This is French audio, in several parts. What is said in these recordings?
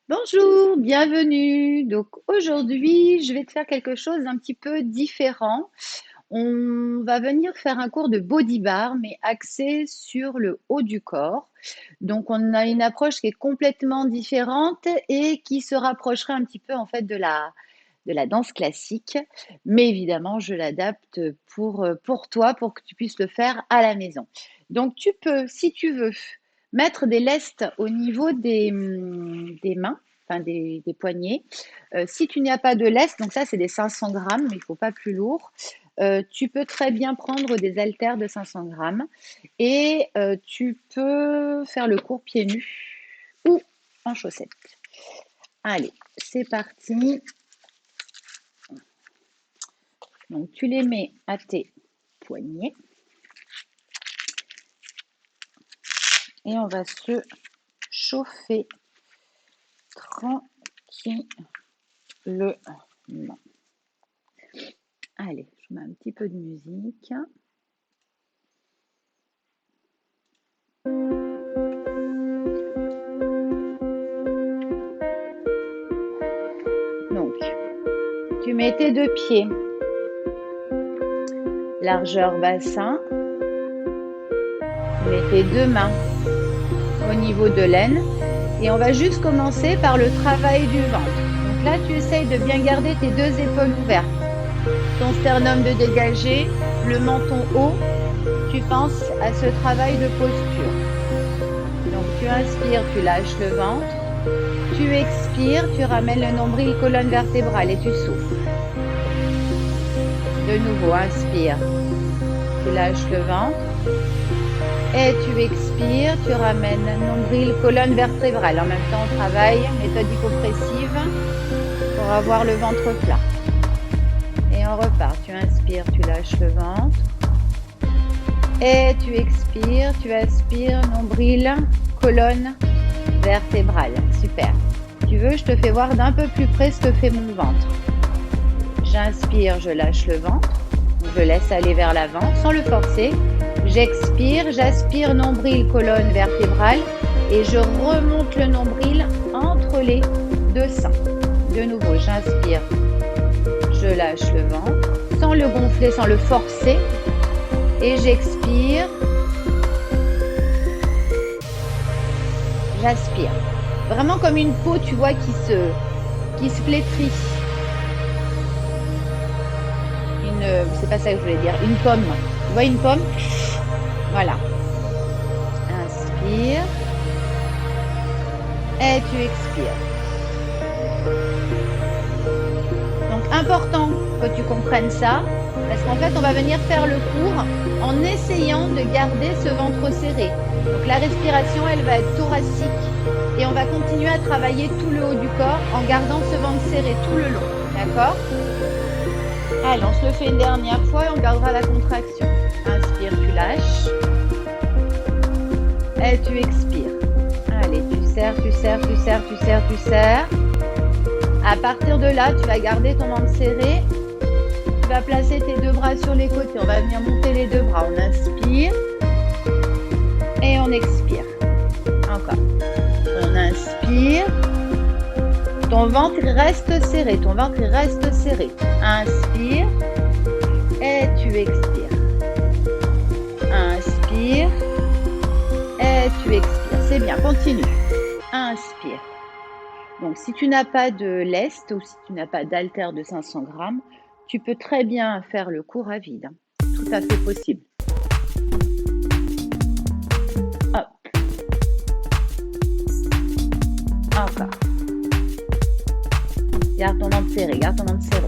Bonjour, bienvenue. Donc aujourd'hui, je vais te faire quelque chose d'un petit peu différent. On va venir faire un cours de body bar, mais axé sur le haut du corps. Donc on a une approche qui est complètement différente et qui se rapprocherait un petit peu en fait de la danse classique. Mais évidemment, je l'adapte pour toi, pour que tu puisses le faire à la maison. Donc tu peux, si tu veux, mettre des lestes au niveau des mains, enfin des poignets. Si tu n'y as pas de lest, donc ça c'est des 500 grammes, mais il ne faut pas plus lourd. Tu peux très bien prendre des haltères de 500 grammes et tu peux faire le cours pieds nus ou en chaussettes. Allez, c'est parti. Donc tu les mets à tes poignets et on va se chauffer tranquillement. Allez, je mets un petit peu de musique. Donc, tu mets tes deux pieds, largeur bassin. Tu mets tes deux mains au niveau de l'aine et on va juste commencer par le travail du ventre. Donc là, tu essayes de bien garder tes deux épaules ouvertes, ton sternum de dégager, le menton haut. Tu penses à ce travail de posture. Donc tu inspires, tu lâches le ventre. Tu expires, tu ramènes le nombril, colonne vertébrale et tu souffles. De nouveau, inspire. Tu lâches le ventre. Et tu expires, tu ramènes nombril, colonne vertébrale. En même temps, on travaille méthode hypopressive pour avoir le ventre plat. Et on repart. Tu inspires, tu lâches le ventre. Et tu expires, tu aspires, nombril, colonne vertébrale. Super. Tu veux, je te fais voir d'un peu plus près ce que fait mon ventre. J'inspire, je lâche le ventre. Je laisse aller vers l'avant sans le forcer. J'expire, j'aspire, nombril, colonne vertébrale. Et je remonte le nombril entre les deux seins. De nouveau, j'inspire, je lâche le ventre sans le gonfler, sans le forcer. Et j'expire. J'aspire. Vraiment comme une peau, tu vois, qui se flétrit. C'est pas ça que je voulais dire. Une pomme. Tu vois une pomme? Voilà. Inspire. Et tu expires. Donc, important que tu comprennes ça. Parce qu'en fait, on va venir faire le cours en essayant de garder ce ventre serré. Donc la respiration, elle va être thoracique et on va continuer à travailler tout le haut du corps en gardant ce ventre serré tout le long. D'accord? Allez, on se le fait une dernière fois et on gardera la contraction. Inspire, tu lâches. Et tu expires. Allez, tu serres, tu serres, tu serres, tu serres, tu serres. À partir de là, tu vas garder ton ventre serré. Tu vas placer tes deux bras sur les côtés. On va venir monter les deux bras. On inspire. Et on expire. Encore. On inspire. Ton ventre reste serré. Ton ventre reste serré. Inspire. Et tu expires. Inspire. Et tu expires. C'est bien. Continue. Inspire. Donc, si tu n'as pas de lest ou si tu n'as pas d'haltère de 500 grammes, tu peux très bien faire le cours à vide. Tout à fait possible. Hop. Encore. Garde ton ventre serré, garde ton ventre serré.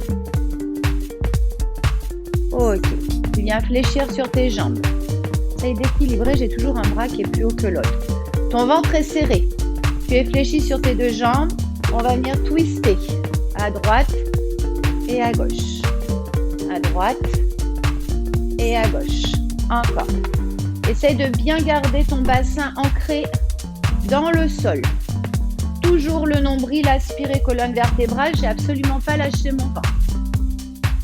Ok. Tu viens fléchir sur tes jambes. Essaye d'équilibrer, j'ai toujours un bras qui est plus haut que l'autre. Ton ventre est serré. Tu es fléchi sur tes deux jambes. On va venir twister à droite et à gauche. À droite et à gauche. Encore. Essaye de bien garder ton bassin ancré dans le sol. Toujours le nombril aspiré, colonne vertébrale. J'ai absolument pas lâché mon ventre.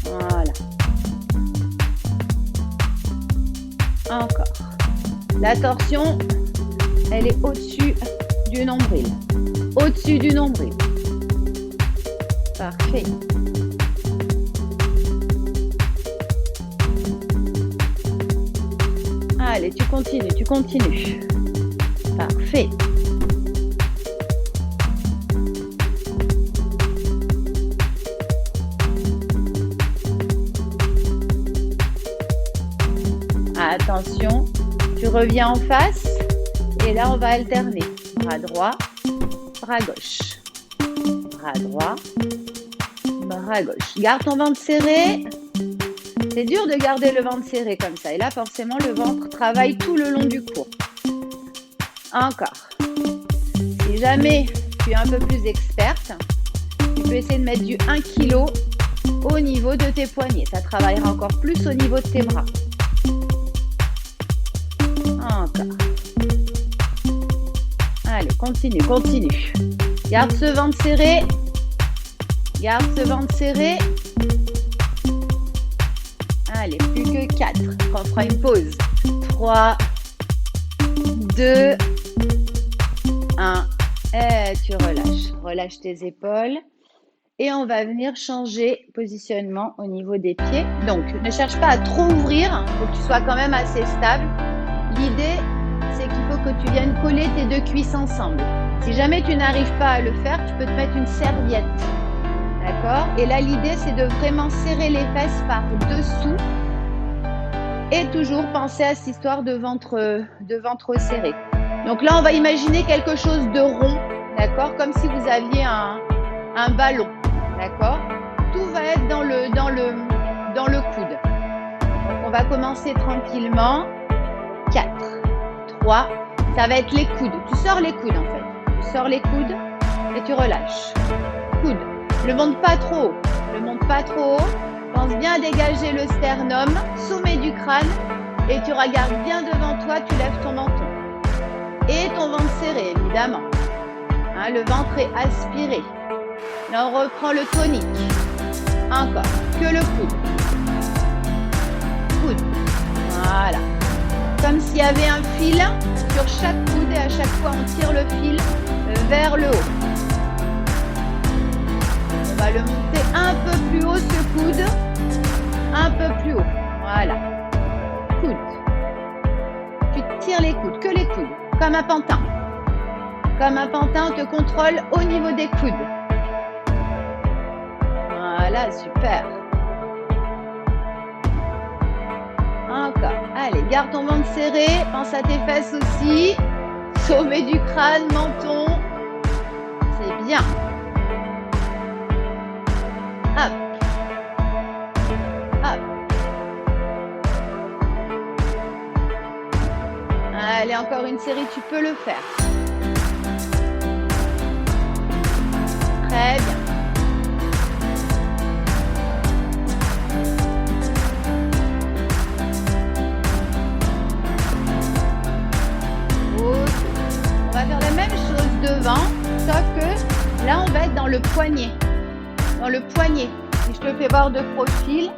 Voilà. Encore. La torsion, elle est au-dessus du nombril. au-dessus du nombril. Parfait. Allez, tu continues, tu continues. Parfait. Attention, tu reviens en face et là on va alterner. Bras droit, bras gauche. Bras droit, bras gauche. Garde ton ventre serré. C'est dur de garder le ventre serré comme ça. Et là, forcément, le ventre travaille tout le long du cours. Encore. Si jamais tu es un peu plus experte, tu peux essayer de mettre du 1 kg au niveau de tes poignets. Ça travaillera encore plus au niveau de tes bras. Encore. Allez, continue, continue. Garde ce ventre serré. Garde ce ventre serré. Allez, plus que 4. On fera une pause. 3, 2, 1. Et tu relâches. Relâche tes épaules. Et on va venir changer positionnement au niveau des pieds. Donc, ne cherche pas à trop ouvrir. Il faut que tu sois quand même assez stable. L'idée, c'est qu'il faut que tu viennes coller tes deux cuisses ensemble. Si jamais tu n'arrives pas à le faire, tu peux te mettre une serviette. D'accord? Et là, l'idée, c'est de vraiment serrer les fesses par dessous et toujours penser à cette histoire de ventre serré. Donc là, on va imaginer quelque chose de rond, d'accord? Comme si vous aviez un ballon, d'accord? Tout va être dans le coude. Donc, on va commencer tranquillement. 4, 3, ça va être les coudes. Tu sors les coudes, en fait. Tu sors les coudes et tu relâches. Coude. Ne monte pas trop haut. Ne monte pas trop haut. Pense bien à dégager le sternum, sommet du crâne. Et tu regardes bien devant toi, tu lèves ton menton. Et ton ventre serré, évidemment. Hein, le ventre est aspiré. Là, on reprend le tonique. Encore. Que le coude. Coude. Voilà. Comme s'il y avait un fil sur chaque coude et à chaque fois, on tire le fil vers le haut. On va le monter un peu plus haut, ce coude. Un peu plus haut. Voilà. Coude. Tu tires les coudes, que les coudes. Comme un pantin. Comme un pantin, on te contrôle au niveau des coudes. Voilà, super. Encore. Allez, garde ton ventre serré. Pense à tes fesses aussi. Sommet du crâne, menton. C'est bien. Hop. Hop. Allez, encore une série, tu peux le faire. Très bien. On va faire la même chose devant, sauf que là, on va être dans le poignet. Dans le poignet. Si je te fais voir de profil,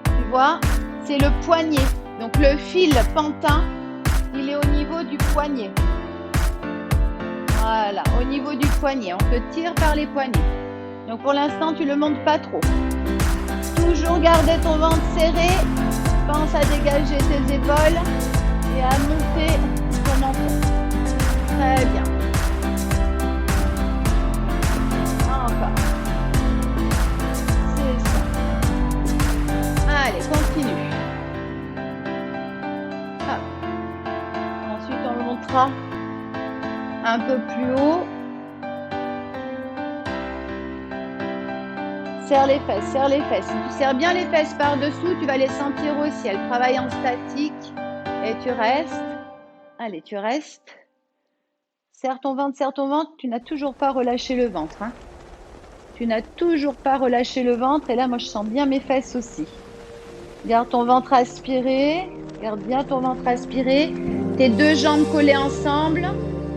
tu vois, c'est le poignet. Donc le fil pantin, il est au niveau du poignet. Voilà, au niveau du poignet. On te tire par les poignets. Donc pour l'instant, tu ne le montes pas trop. Toujours garder ton ventre serré. Pense à dégager tes épaules et à monter ton menton. Très bien. Encore. C'est ça. Allez, continue. Hop. Ensuite, on le montera un peu plus haut. Serre les fesses, serre les fesses. Si tu serres bien les fesses par-dessous, tu vas les sentir aussi. Elles travaillent en statique. Et tu restes. Allez, tu restes. Serre ton ventre, serre ton ventre. Tu n'as toujours pas relâché le ventre. Hein. Tu n'as toujours pas relâché le ventre. Et là, moi, je sens bien mes fesses aussi. Garde ton ventre aspiré. Garde bien ton ventre aspiré. Tes deux jambes collées ensemble.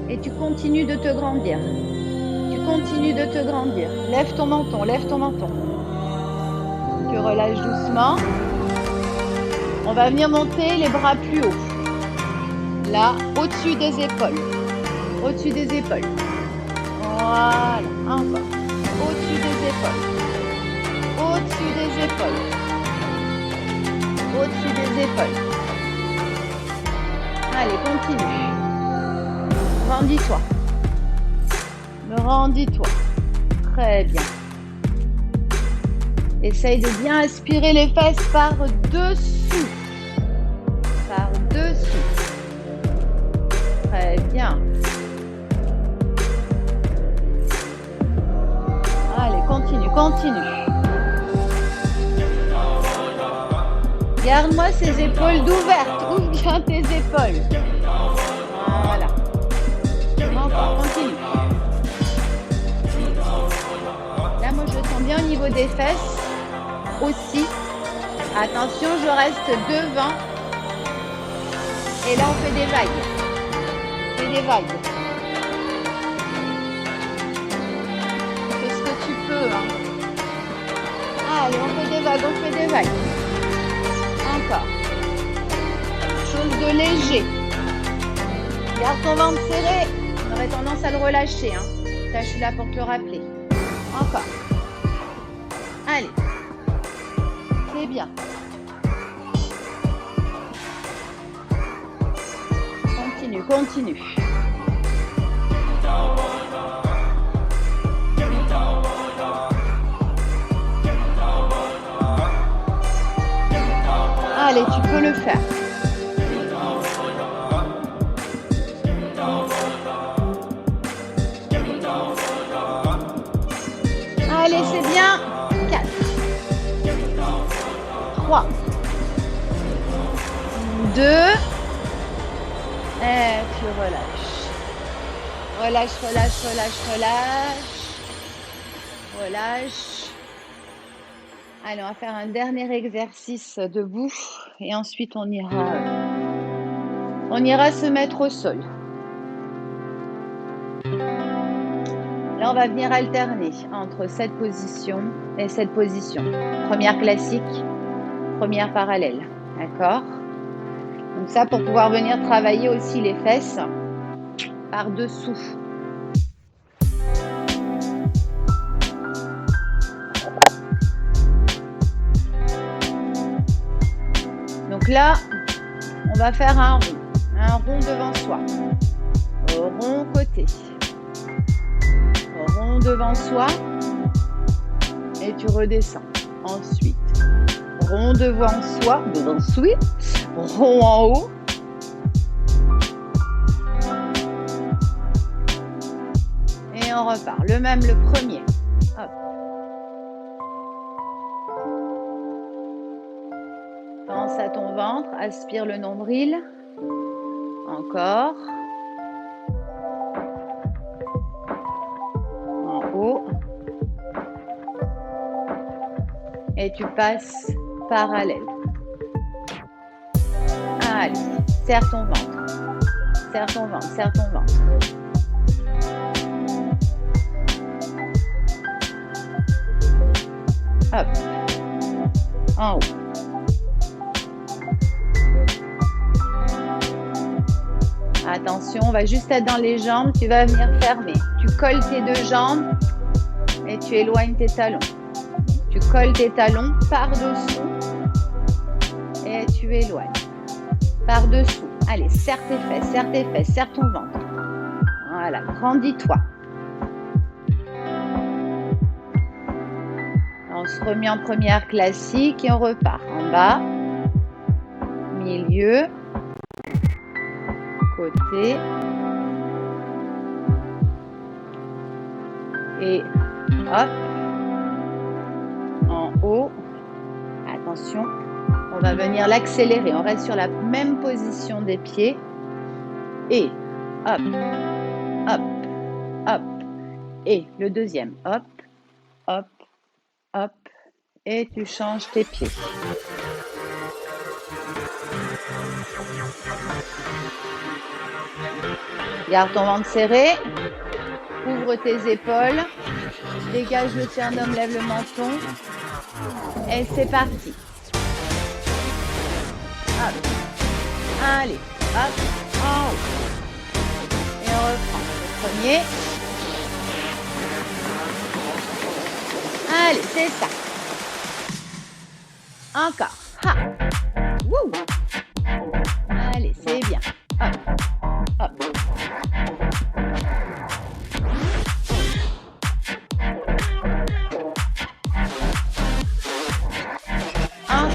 Et tu continues de te grandir. Tu continues de te grandir. Lève ton menton, lève ton menton. Tu relâches doucement. On va venir monter les bras plus haut. Là, au-dessus des épaules. Au-dessus des épaules. Voilà, encore. Au-dessus des épaules. Au-dessus des épaules. Au-dessus des épaules. Allez, continue. Rendis-toi. Rendis-toi. Très bien. Essaye de bien aspirer les fesses par-dessous. Par-dessous. Très bien. Allez, continue, continue. Garde-moi ces épaules d'ouvertes. Ouvre bien tes épaules. Voilà. Encore, continue. Là, moi, je sens bien au niveau des fesses aussi. Attention, je reste devant. Et là, on fait des vagues. On fait des vagues. Fais ce que tu peux. Hein. Allez, on fait des vagues, on fait des vagues. Encore. Chose de léger. Garde ton ventre serré. On aurait tendance à le relâcher. Hein. Là, je suis là pour te le rappeler. Encore. Allez. C'est bien. Continue, continue. Allez, tu peux le faire. Allez, c'est bien. 4. 3. 2. Et tu relâches. Relâche, relâche, relâche, relâche. Relâche. Allez, on va faire un dernier exercice debout et ensuite on ira se mettre au sol. Là, on va venir alterner entre cette position et cette position. Première classique, première parallèle. D'accord ? Donc ça, pour pouvoir venir travailler aussi les fesses par-dessous. Donc là, on va faire un rond devant soi, rond côté, rond devant soi et tu redescends. Ensuite, rond devant soi, rond en haut. Et on repart. Le même, le premier. Hop. Pense à ton ventre, aspire le nombril. Encore. En haut. Et tu passes parallèle. Allez, serre ton ventre. Serre ton ventre, serre ton ventre. Hop. En haut. Attention, on va juste être dans les jambes. Tu vas venir fermer. Tu colles tes deux jambes et tu éloignes tes talons. Tu colles tes talons par-dessous et tu éloignes. Par-dessous. Allez, serre tes fesses, serre ton ventre. Voilà, grandis-toi. On se remet en première classique et on repart. En bas, milieu, côté et hop, en haut. Attention, on va venir l'accélérer. On reste sur la même position des pieds et hop, hop, hop et le deuxième, hop, hop, hop et tu changes tes pieds. Garde ton ventre serré, ouvre tes épaules, dégage le sternum, lève le menton et c'est parti. Hop. Allez, hop, en haut. Et on reprend. Le premier, Allez, c'est ça. Encore. Ha. Wouh. Allez, c'est bien. Hop. Hop.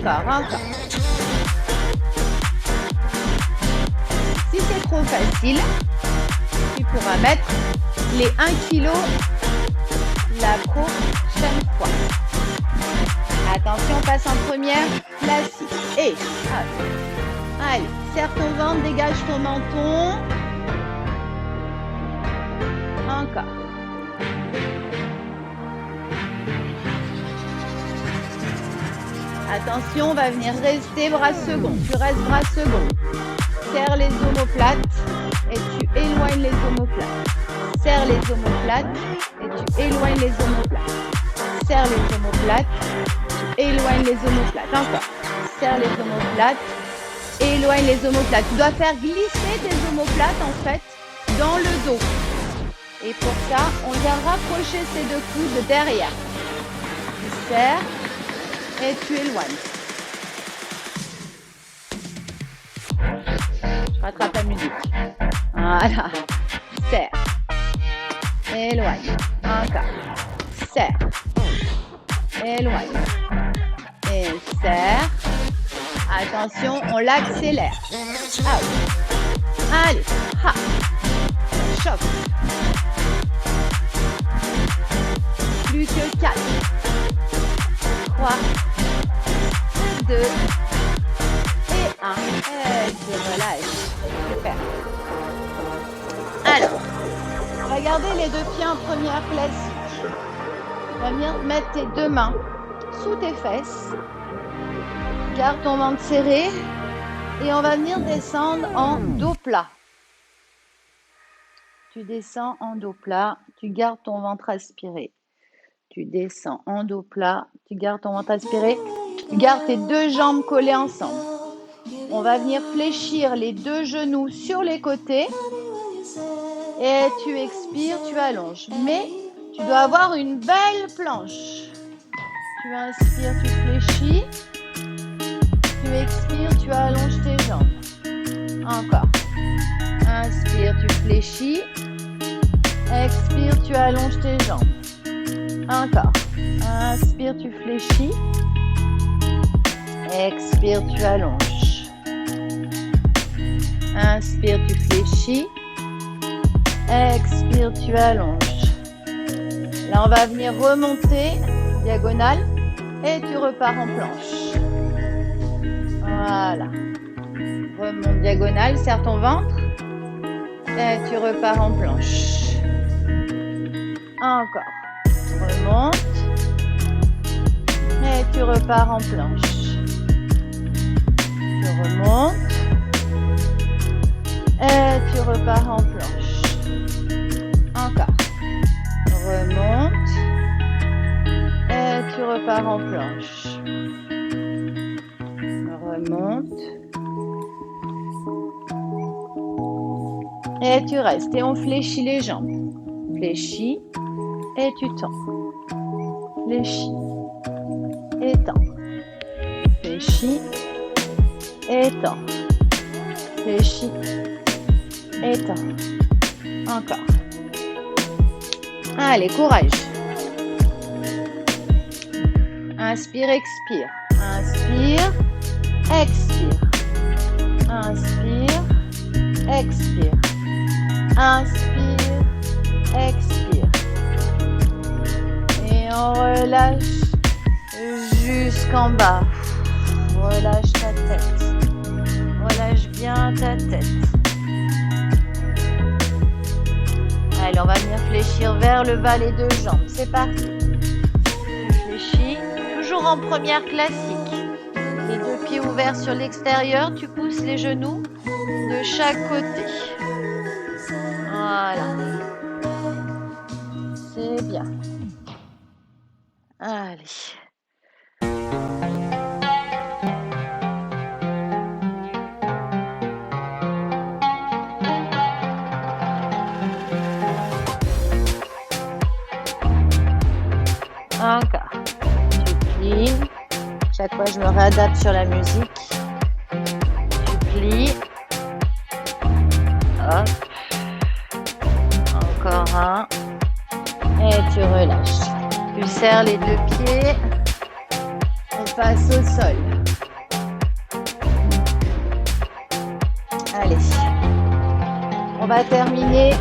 Encore. Si c'est trop facile, tu pourras mettre les 1 kg la prochaine fois. Attention, passe en première, classique. Et hop. Allez, serre ton ventre, dégage ton menton. Encore. Attention, on va venir rester bras second. Tu restes bras second. Serre les omoplates et tu éloignes les omoplates. Serre les omoplates et tu éloignes les omoplates. Serre les omoplates, tu éloignes les omoplates. Encore. Serre les omoplates, éloigne les omoplates. Tu dois faire glisser tes omoplates en fait dans le dos. Et pour ça, on vient rapprocher ces deux coudes derrière. Tu serres et tu éloignes. Je rattrape la musique. Voilà. Serre. Éloigne. Encore. Serre. Éloigne. Et serre. Attention, on l'accélère. Out. Allez. Ha. Choc. Plus que 4. 3. 2. Et 1. Et tu relâches. Super. Alors, regardez les deux pieds en première classique. Tu vas venir mettre tes deux mains sous tes fesses. Garde ton ventre serré. Et on va venir descendre en dos plat. Tu descends en dos plat. Tu gardes ton ventre aspiré. Tu descends en dos plat. Tu gardes ton ventre aspiré. Tu gardes tes deux jambes collées ensemble. On va venir fléchir les deux genoux sur les côtés. Et tu expires, tu allonges. Mais tu dois avoir une belle planche. Tu inspires, tu fléchis. Tu expires, tu allonges tes jambes. Encore. Inspire, tu fléchis. Expire, tu allonges tes jambes. Encore. Inspire, tu fléchis. Expire, tu allonges. Inspire, tu fléchis. Expire, tu allonges. Là, on va venir remonter, diagonale, et tu repars en planche. Voilà. Remonte diagonale, serre ton ventre, et tu repars en planche. Encore. Remonte, et tu repars en planche. Tu remontes, et tu repars en planche. Encore. Remonte. Et tu repars en planche. Remonte. Et tu restes. Et on fléchit les jambes. Fléchis. Et tu tends. Fléchis. Et tends. Fléchis. Et tends. Fléchis. Et tends. Encore. Allez, courage. Inspire, expire. Inspire, expire. Inspire, expire. Inspire, expire. Et on relâche jusqu'en bas. Relâche ta tête. Relâche bien ta tête. Allez, on va venir fléchir vers le bas les deux jambes. C'est parti. Tu fléchis, toujours en première classique. Les deux pieds ouverts sur l'extérieur. Tu pousses les genoux de chaque côté. Voilà. C'est bien. Allez. Encore. chaque fois, je me réadapte sur la musique. Tu plies. Hop. Encore un. Et tu relâches. Tu serres les deux pieds. Et passe au sol. Allez. On va terminer.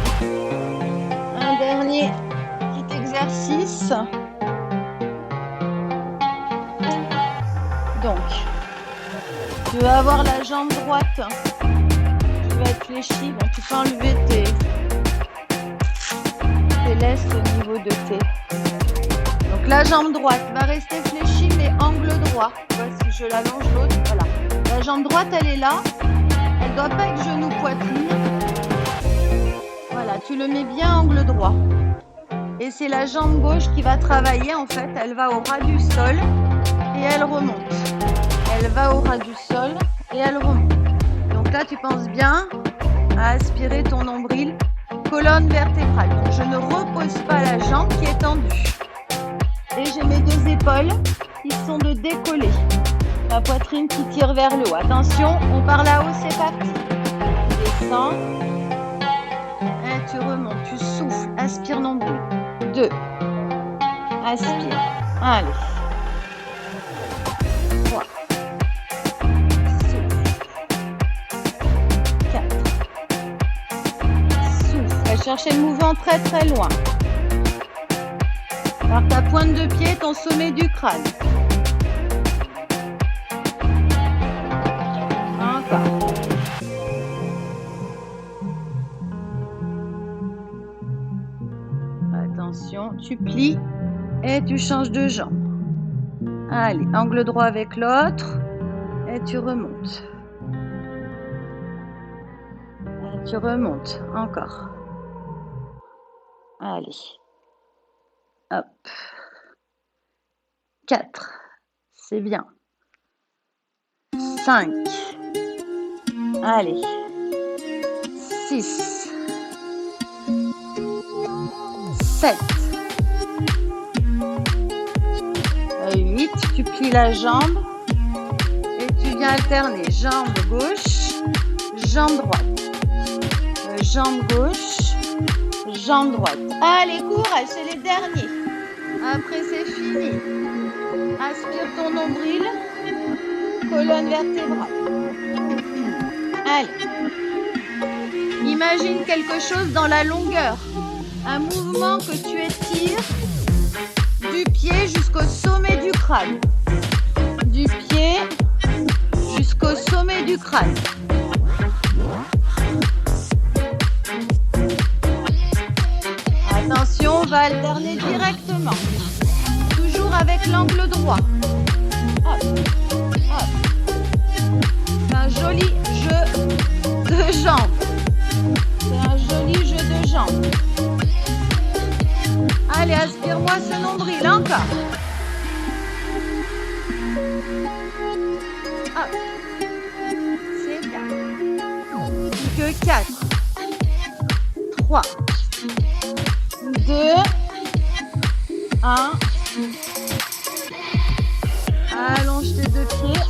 Un dernier petit exercice. Donc, tu vas avoir la jambe droite qui va être fléchie. Donc, tu peux enlever tes laisses au niveau de tes. Donc, la jambe droite va rester fléchie, mais angle droit. Tu vois, si je l'allonge l'autre, voilà. La jambe droite, elle est là. Elle ne doit pas être genou-poitrine. Voilà, tu le mets bien angle droit. Et c'est la jambe gauche qui va travailler, en fait. Elle va au ras du sol et elle remonte. Elle va au ras du sol et elle remonte. Donc là, tu penses bien à aspirer ton nombril, colonne vertébrale. Donc je ne repose pas la jambe qui est tendue. Et j'ai mes deux épaules qui sont de décoller. La poitrine qui tire vers le haut. Attention, on part là-haut, c'est parti. Tu descends. Et tu remontes, tu souffles. Aspire nombril. 2. Aspire. Allez. 3. Chercher le mouvement très très loin. Par ta pointe de pied, ton sommet du crâne. Encore. Attention, tu plies et tu changes de jambe. Allez, angle droit avec l'autre et tu remontes. Et tu remontes, encore. Allez, hop, 4, c'est bien, 5, allez, 6, 7, 8, tu plies la jambe et tu viens alterner jambe gauche, jambe droite, jambe gauche, jambe droite. Allez, courage, c'est les derniers. Après, c'est fini. Aspire ton nombril, colonne vertébrale. Allez. Imagine quelque chose dans la longueur. Un mouvement que tu étires du pied jusqu'au sommet du crâne. Du pied jusqu'au sommet du crâne. Attention, on va alterner directement. Toujours avec l'angle droit. Hop, hop. C'est un joli jeu de jambes. C'est un joli jeu de jambes. Allez, aspire-moi ce nombril, encore. Hop. C'est bien. Plus que 4. 3. 2, 1. Allonge tes deux pieds.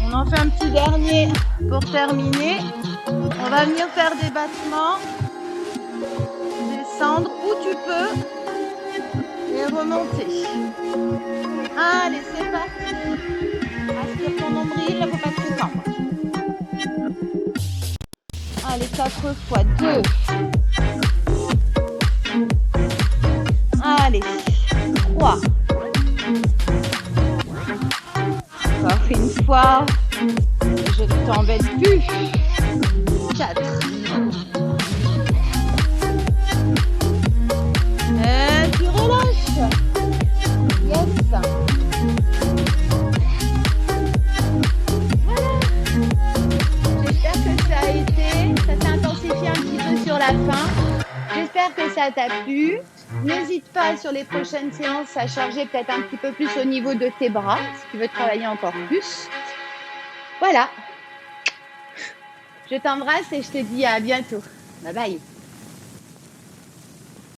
On en fait un petit dernier pour terminer. On va venir faire des battements. Descendre où tu peux et remonter. Allez, c'est parti. Aspire ton nombril, il ne faut pas que tu cambres. Allez, 4 fois. 2. Allez, 3. Encore une fois. Je ne t'embête plus. 4. Et tu relâches. Yes. Voilà. J'espère que ça a été. Ça s'est intensifié un petit peu sur la fin. J'espère que ça t'a plu. N'hésite pas sur les prochaines séances à charger peut-être un petit peu plus au niveau de tes bras, si tu veux travailler encore plus. Voilà. Je t'embrasse et je te dis à bientôt. Bye bye.